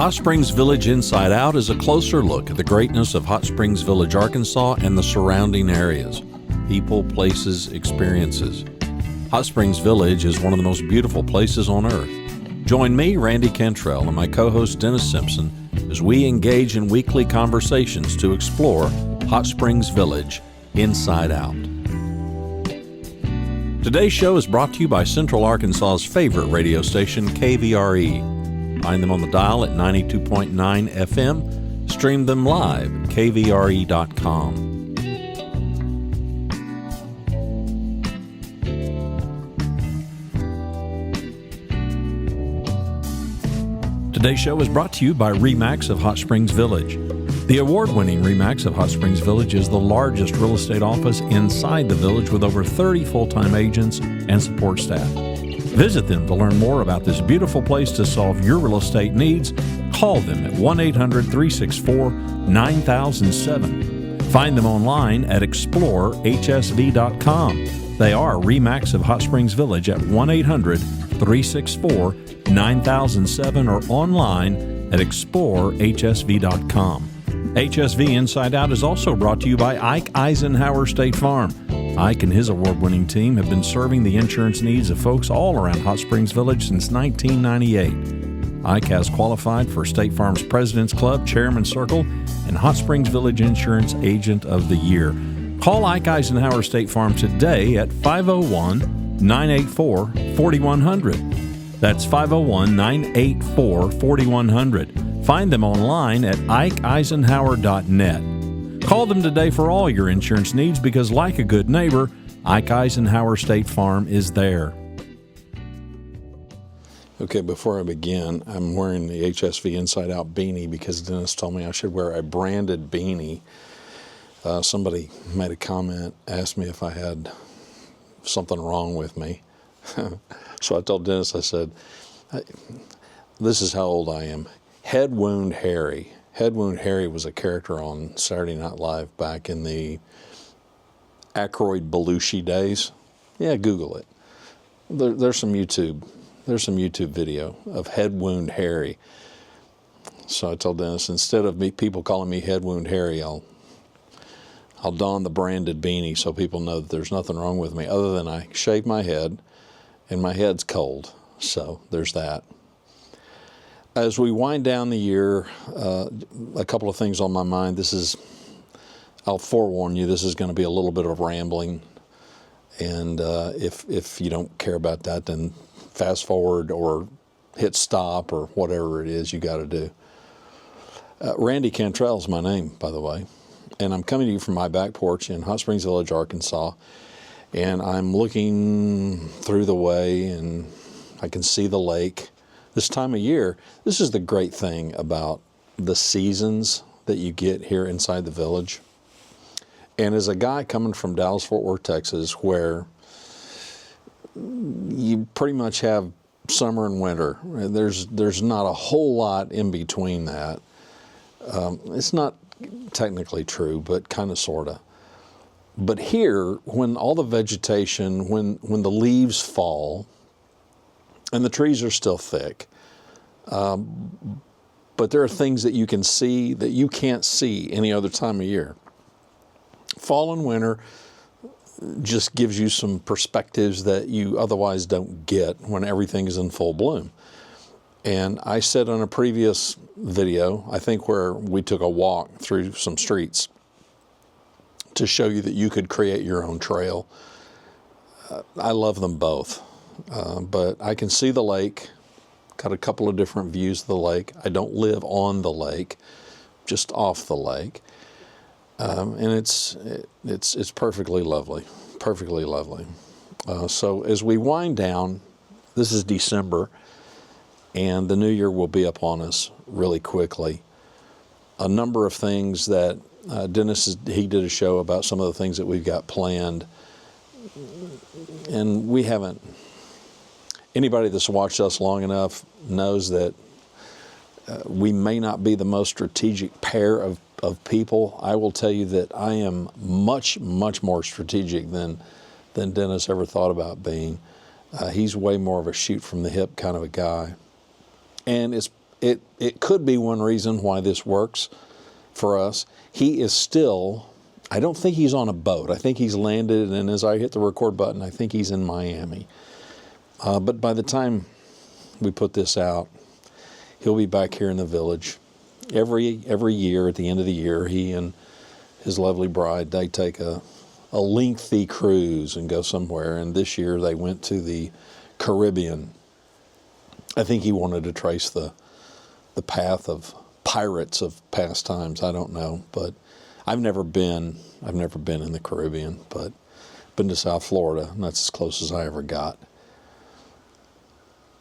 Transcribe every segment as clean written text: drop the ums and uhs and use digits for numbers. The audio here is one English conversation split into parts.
Hot Springs Village Inside Out is a closer look at the greatness of Hot Springs Village, Arkansas and the surrounding areas. People, places, experiences. Hot Springs Village is one of the most beautiful places on earth. Join me, Randy Cantrell, and my co-host Dennis Simpson as we engage in weekly conversations to explore Hot Springs Village Inside Out. Today's show is brought to you by Central Arkansas's favorite radio station, KVRE. Find them on the dial at 92.9 FM. Stream them live at kvre.com. Today's show is brought to you by RE/MAX of Hot Springs Village. The award-winning RE/MAX of Hot Springs Village is the largest real estate office inside the village with over 30 full-time agents and support staff. Visit them to learn more about this beautiful place to solve your real estate needs. Call them at 1-800-364-9007. Find them online at explorehsv.com. They are RE/MAX of Hot Springs Village at 1-800-364-9007 or online at explorehsv.com. HSV Inside Out is also brought to you by Ike Eisenhower State Farm. Ike and his award-winning team have been serving the insurance needs of folks all around Hot Springs Village since 1998. Ike has qualified for State Farm's President's Club, Chairman's Circle, and Hot Springs Village Insurance Agent of the Year. Call Ike Eisenhower State Farm today at 501-984-4100. That's 501-984-4100. Find them online at ikeeisenhower.net. Call them today for all your insurance needs because, like a good neighbor, Ike Eisenhower State Farm is there. Okay, before I begin, I'm wearing the HSV Inside Out beanie because Dennis told me I should wear a branded beanie. Somebody made a comment, asked me if I had something wrong with me. So I told Dennis, I said, this is how old I am. Head Wound Harry. Head Wound Harry was a character on Saturday Night Live back in the Aykroyd Belushi days. Yeah, Google it. There's some YouTube video of Head Wound Harry. So I told Dennis, instead of people calling me Head Wound Harry, I'll don the branded beanie so people know that there's nothing wrong with me other than I shave my head and my head's cold. So there's that. As we wind down the year, a couple of things on my mind. I'll forewarn you, this is going to be a little bit of rambling. And if you don't care about that, then fast forward or hit stop or whatever it is you got to do. Randy Cantrell is my name, by the way. And I'm coming to you from my back porch in Hot Springs Village, Arkansas. And I'm looking through the way and I can see the lake. This time of year, this is the great thing about the seasons that you get here inside the village. And as a guy coming from Dallas-Fort Worth, Texas, where you pretty much have summer and winter, there's not a whole lot in between that. It's not technically true, but kind of, sort of. But here, when all the vegetation, when the leaves fall, and the trees are still thick, but there are things that you can see that you can't see any other time of year. Fall and winter just gives you some perspectives that you otherwise don't get when everything is in full bloom. And I said on a previous video, I think where we took a walk through some streets to show you that you could create your own trail. I love them both. But I can see the lake, got a couple of different views of the lake. I don't live on the lake, just off the lake. And it's perfectly lovely, perfectly lovely. So as we wind down, this is December, and the new year will be upon us really quickly. A number of things that Dennis, he did a show about some of the things that we've got planned, and we haven't. Anybody that's watched us long enough knows that we may not be the most strategic pair of people. I will tell you that I am much, much more strategic than Dennis ever thought about being. He's way more of a shoot from the hip kind of a guy. And it could be one reason why this works for us. He is still, I don't think he's on a boat. I think he's landed, and as I hit the record button, I think he's in Miami. But by the time we put this out, he'll be back here in the village. Every year, at the end of the year, he and his lovely bride, they take a lengthy cruise and go somewhere. And this year they went to the Caribbean. I think he wanted to trace the path of pirates of past times. I don't know, but I've never been in the Caribbean, but been to South Florida, and that's as close as I ever got.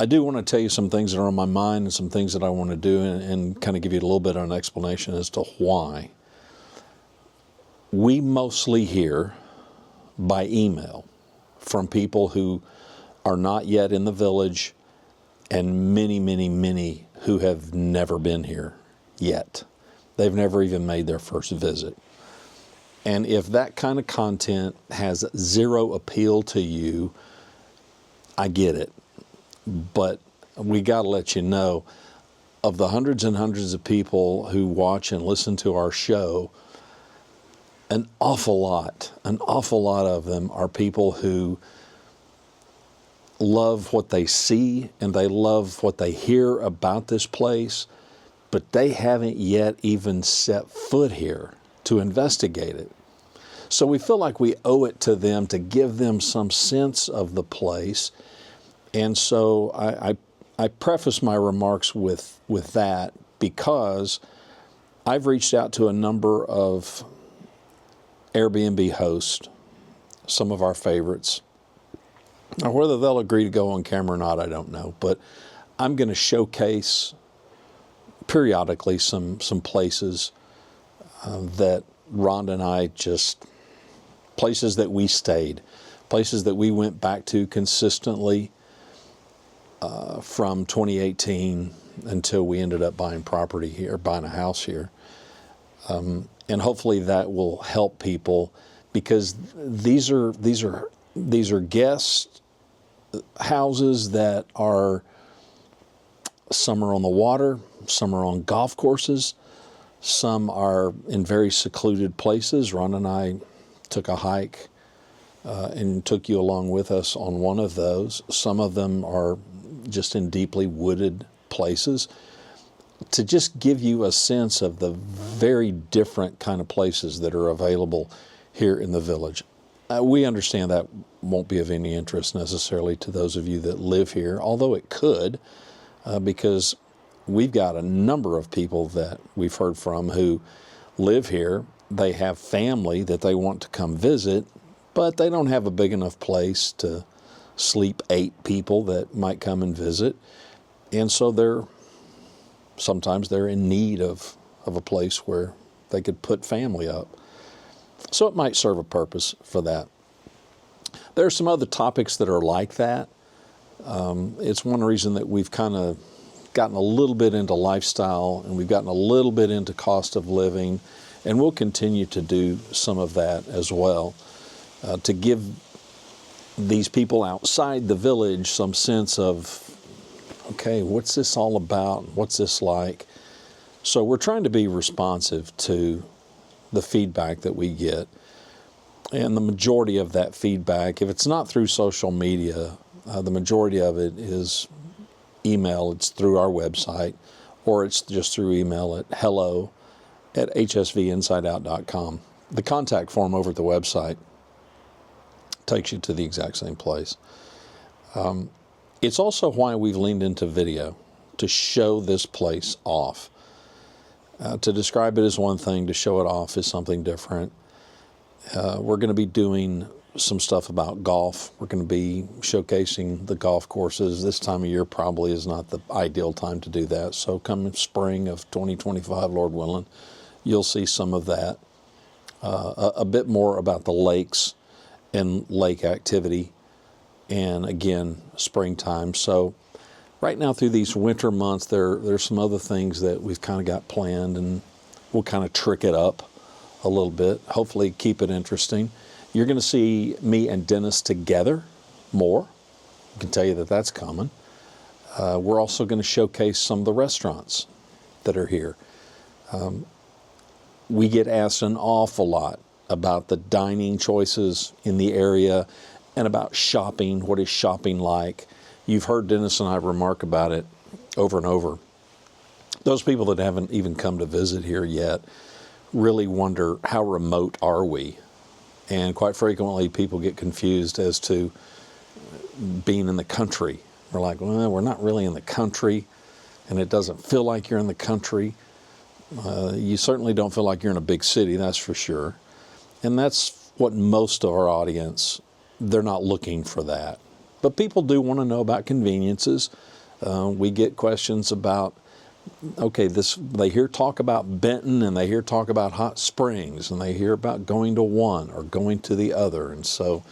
I do want to tell you some things that are on my mind and some things that I want to do, and kind of give you a little bit of an explanation as to why. We mostly hear by email from people who are not yet in the village, and many, many, many who have never been here yet. They've never even made their first visit. And if that kind of content has zero appeal to you, I get it. But we got to let you know, of the hundreds and hundreds of people who watch and listen to our show, an awful lot of them are people who love what they see and they love what they hear about this place, but they haven't yet even set foot here to investigate it. So we feel like we owe it to them to give them some sense of the place. And so I preface my remarks with that because I've reached out to a number of Airbnb hosts, some of our favorites. Now, whether they'll agree to go on camera or not, I don't know. But I'm going to showcase periodically some places that Rhonda and I places that we stayed, places that we went back to consistently from 2018 until we ended up buying property here, buying a house here. And hopefully that will help people, because these are guest houses that are, some are on the water, some are on golf courses, some are in very secluded places. Ron and I took a hike and took you along with us on one of those. Some of them are just in deeply wooded places, to just give you a sense of the very different kind of places that are available here in the village. We understand that won't be of any interest necessarily to those of you that live here, although it could, because we've got a number of people that we've heard from who live here. They have family that they want to come visit, but they don't have a big enough place to sleep 8 people that might come and visit. And so sometimes they're in need of a place where they could put family up. So it might serve a purpose for that. There are some other topics that are like that. It's one reason that we've kind of gotten a little bit into lifestyle, and we've gotten a little bit into cost of living, and we'll continue to do some of that as well, to give these people outside the village some sense of, okay, what's this all about? What's this like? So we're trying to be responsive to the feedback that we get. And the majority of that feedback, if it's not through social media, the majority of it is email. It's through our website, or it's just through email at hello@hsvinsideout.com. The contact form over at the website takes you to the exact same place. It's also why we've leaned into video, to show this place off. To describe it is one thing, to show it off is something different. We're going to be doing some stuff about golf. We're going to be showcasing the golf courses. This time of year probably is not the ideal time to do that. So come spring of 2025, Lord willing, you'll see some of that. A bit more about the lakes and lake activity. And again, springtime. So right now through these winter months, there's some other things that we've kind of got planned, and we'll kind of trick it up a little bit, hopefully keep it interesting. You're going to see me and Dennis together more. I can tell you that that's coming. We're also going to showcase some of the restaurants that are here. We get asked an awful lot about the dining choices in the area and about shopping. What is shopping like? You've heard Dennis and I remark about it over and over. Those people that haven't even come to visit here yet really wonder, how remote are we? And quite frequently people get confused as to being in the country. We're like, well, we're not really in the country, and it doesn't feel like you're in the country. You certainly don't feel like you're in a big city, that's for sure. And that's what most of our audience, they're not looking for that. But people do want to know about conveniences. We get questions about, okay, they hear talk about Benton, and they hear talk about Hot Springs, and they hear about going to one or going to the other. And so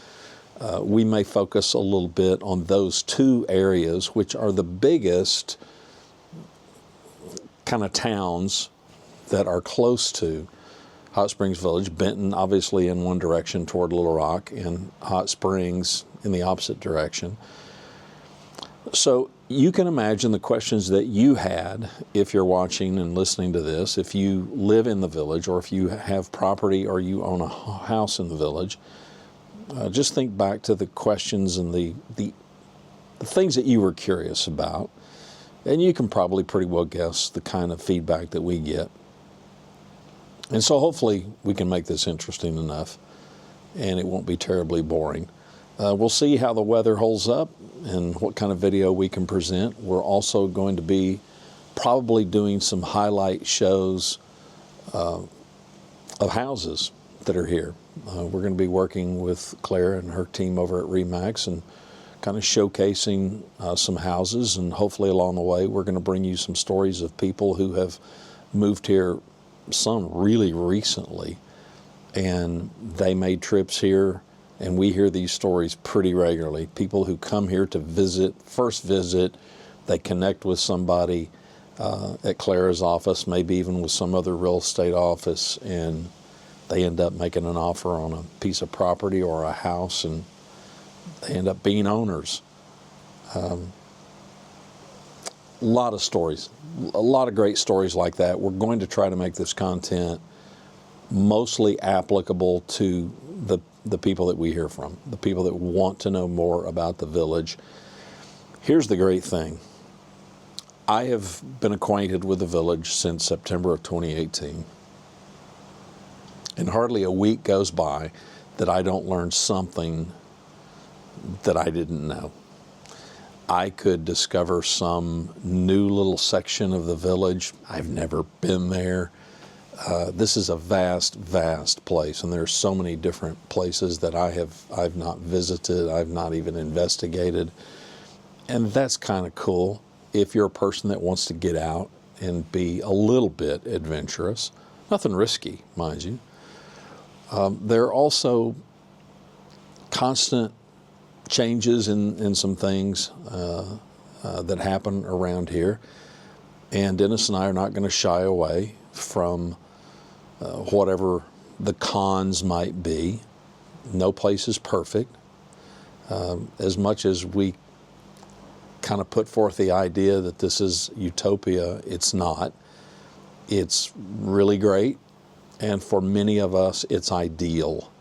we may focus a little bit on those two areas, which are the biggest kind of towns that are close to Hot Springs Village. Benton, obviously, in one direction toward Little Rock, and Hot Springs in the opposite direction. So you can imagine the questions that you had if you're watching and listening to this, if you live in the village, or if you have property or you own a house in the village. Just think back to the questions and the things that you were curious about, and you can probably pretty well guess the kind of feedback that we get. And so hopefully we can make this interesting enough, and it won't be terribly boring. We'll see how the weather holds up and what kind of video we can present. We're also going to be probably doing some highlight shows of houses that are here. We're going to be working with Claire and her team over at RE/MAX and kind of showcasing some houses, and hopefully along the way we're going to bring you some stories of people who have moved here, some really recently, and they made trips here, and we hear these stories pretty regularly. People who come here to visit, first visit, they connect with somebody at Clara's office, maybe even with some other real estate office, and they end up making an offer on a piece of property or a house, and they end up being owners. A lot of stories, a lot of great stories like that. We're going to try to make this content mostly applicable to the people that we hear from, the people that want to know more about the village. Here's the great thing. I have been acquainted with the village since September of 2018. And hardly a week goes by that I don't learn something that I didn't know. I could discover some new little section of the village. I've never been there. This is a vast, vast place, and there's so many different places that I've not visited, I've not even investigated. And that's kind of cool if you're a person that wants to get out and be a little bit adventurous. Nothing risky, mind you. There are also constant changes in some things that happen around here. And Dennis and I are not going to shy away from whatever the cons might be. No place is perfect. As much as we kind of put forth the idea that this is utopia, it's not. It's really great, and for many of us, it's ideal.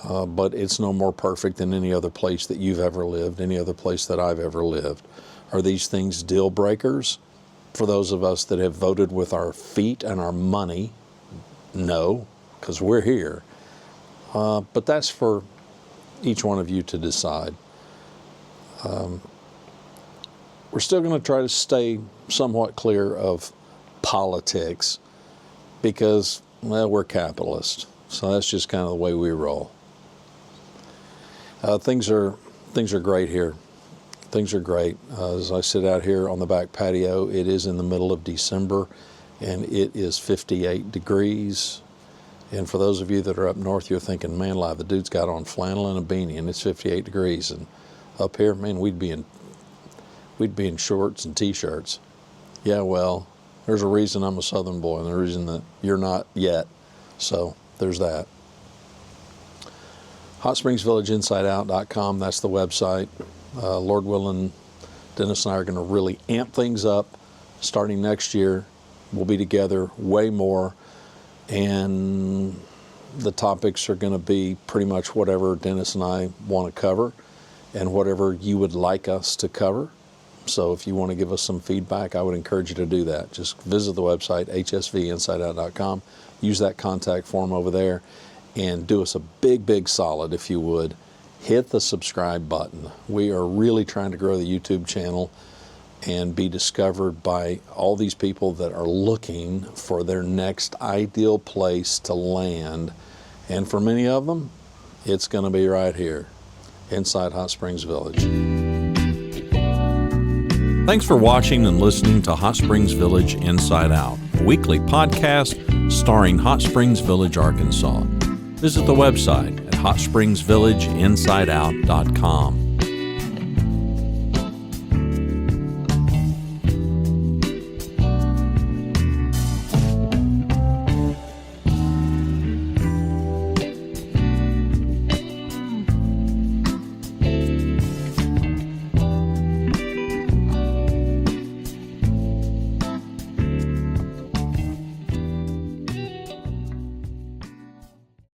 But it's no more perfect than any other place that you've ever lived, any other place that I've ever lived. Are these things deal breakers? For those of us that have voted with our feet and our money, no, because we're here. But that's for each one of you to decide. We're still going to try to stay somewhat clear of politics because, well, we're capitalists. So that's just kind of the way we roll. Things are great here. Things are great. As I sit out here on the back patio, it is in the middle of December, and it is 58 degrees. And for those of you that are up north, you're thinking, man, live, the dude's got on flannel and a beanie, and it's 58 degrees. And up here, man, we'd be in shorts and T-shirts. Yeah, well, there's a reason I'm a Southern boy, and the reason that you're not yet. So there's that. HotSpringsVillageInsideOut.com, that's the website. Lord willing, Dennis and I are going to really amp things up starting next year. We'll be together way more, and the topics are going to be pretty much whatever Dennis and I want to cover and whatever you would like us to cover. So if you want to give us some feedback, I would encourage you to do that. Just visit the website, hsvinsideout.com. Use that contact form over there and do us a big, big solid, if you would. Hit the subscribe button. We are really trying to grow the YouTube channel and be discovered by all these people that are looking for their next ideal place to land. And for many of them, it's going to be right here, inside Hot Springs Village. Thanks for watching and listening to Hot Springs Village Inside Out, a weekly podcast starring Hot Springs Village, Arkansas. Visit the website at hotspringsvillageinsideout.com.